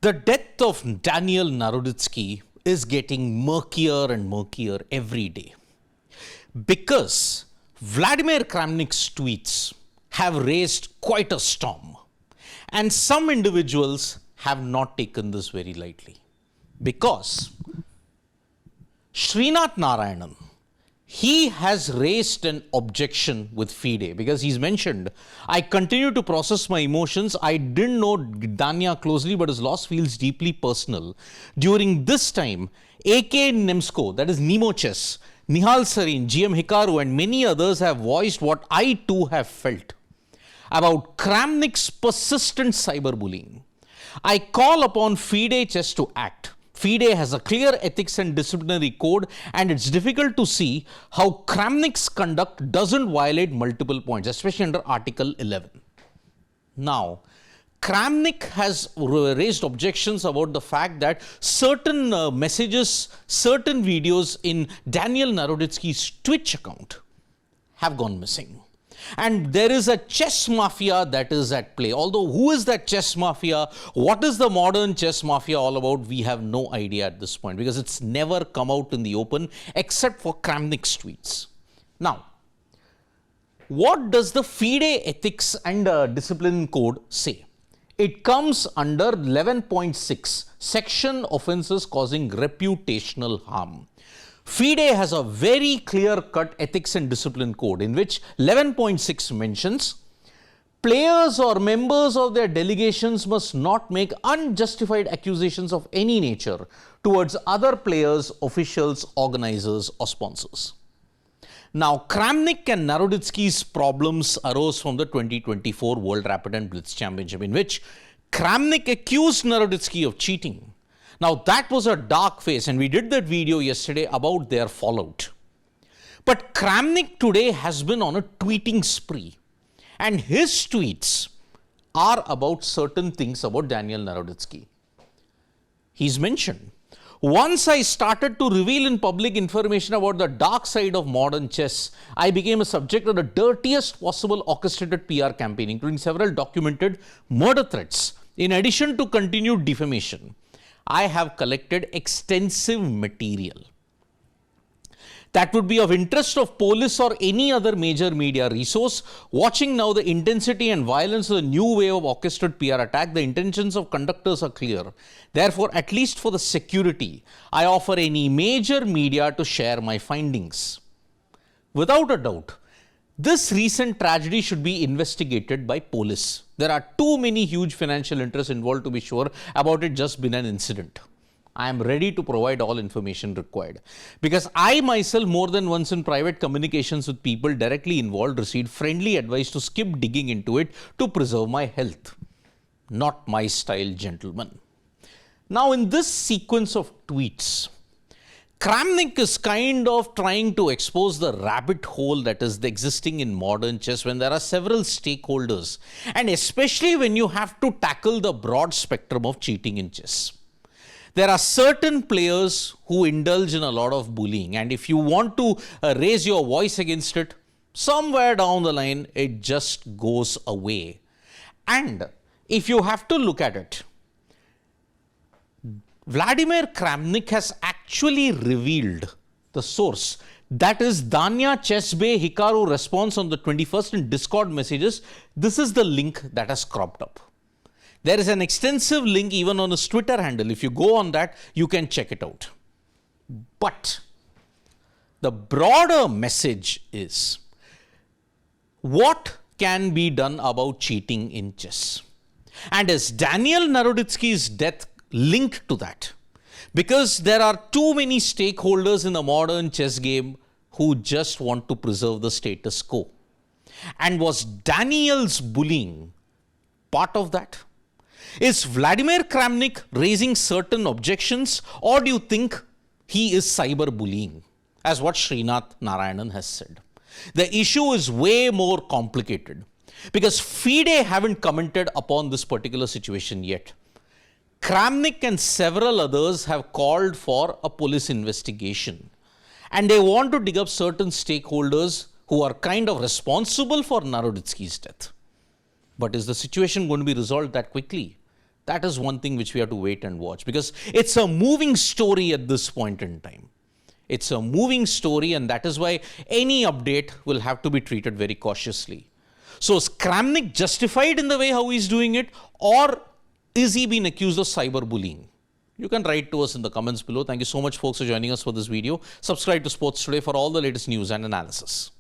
The death of Daniel Naroditsky is getting murkier and murkier every day because Vladimir Kramnik's tweets have raised quite a storm, and some individuals have not taken this very lightly because Srinath Narayanan, he has raised an objection with FIDE because he's mentioned, I continue to process my emotions. I didn't know Dania closely, but his loss feels deeply personal. During this time, AK Nemsko, that is Nemo Chess, Nihal Sarin, GM Hikaru, and many others have voiced what I too have felt about Kramnik's persistent cyberbullying. I call upon FIDE Chess to act. FIDE has a clear ethics and disciplinary code, and it's difficult to see how Kramnik's conduct doesn't violate multiple points, especially under Article 11. Now, Kramnik has raised objections about the fact that certain messages, certain videos in Daniel Naroditsky's Twitch account have gone missing. And there is a chess mafia that is at play. Although who is that chess mafia? What is the modern chess mafia all about? We have no idea at this point because it's never come out in the open except for Kramnik's tweets. Now, what does the FIDE ethics and discipline code say? It comes under 11.6, section offences causing reputational harm. FIDE has a very clear-cut ethics and discipline code in which 11.6 mentions players or members of their delegations must not make unjustified accusations of any nature towards other players, officials, organizers or sponsors. Now, Kramnik and Naroditsky's problems arose from the 2024 World Rapid and Blitz Championship in which Kramnik accused Naroditsky of cheating. Now, that was a dark phase, and we did that video yesterday about their fallout. But Kramnik today has been on a tweeting spree, and his tweets are about certain things about Daniel Naroditsky. He's mentioned, once I started to reveal in public information about the dark side of modern chess, I became a subject of the dirtiest possible orchestrated PR campaign, including several documented murder threats, in addition to continued defamation. I have collected extensive material that would be of interest of police or any other major media resource. Watching now the intensity and violence of the new wave of orchestrated PR attack, the intentions of conductors are clear. Therefore, at least for the security, I offer any major media to share my findings. Without a doubt, this recent tragedy should be investigated by police. There are too many huge financial interests involved to be sure about it just been an incident. I am ready to provide all information required because I myself more than once in private communications with people directly involved received friendly advice to skip digging into it to preserve my health. Not my style, gentlemen. Now, in this sequence of tweets, Kramnik is kind of trying to expose the rabbit hole that is existing in modern chess when there are several stakeholders, and especially when you have to tackle the broad spectrum of cheating in chess. There are certain players who indulge in a lot of bullying, and if you want to raise your voice against it, somewhere down the line, it just goes away. And if you have to look at it, Vladimir Kramnik has actually revealed the source. That is Dania Chess Bay Hikaru response on the 21st in Discord messages. This is the link that has cropped up. There is an extensive link even on his Twitter handle. If you go on that, you can check it out. But the broader message is, what can be done about cheating in chess? And is Daniel Naroditsky's death linked to that? Because there are too many stakeholders in the modern chess game who just want to preserve the status quo. And was Daniel's bullying part of that? Is Vladimir Kramnik raising certain objections, or do you think he is cyberbullying, as what Srinath Narayanan has said? The issue is way more complicated because FIDE haven't commented upon this particular situation yet. Kramnik and several others have called for a police investigation, and they want to dig up certain stakeholders who are kind of responsible for Naroditsky's death. But is the situation going to be resolved that quickly? That is one thing which we have to wait and watch, because it's a moving story at this point in time. It's a moving story, and that is why any update will have to be treated very cautiously. So is Kramnik justified in the way how he's doing it, or is he being accused of cyberbullying? You can write to us in the comments below. Thank you so much, folks, for joining us for this video. Subscribe to Sports Today for all the latest news and analysis.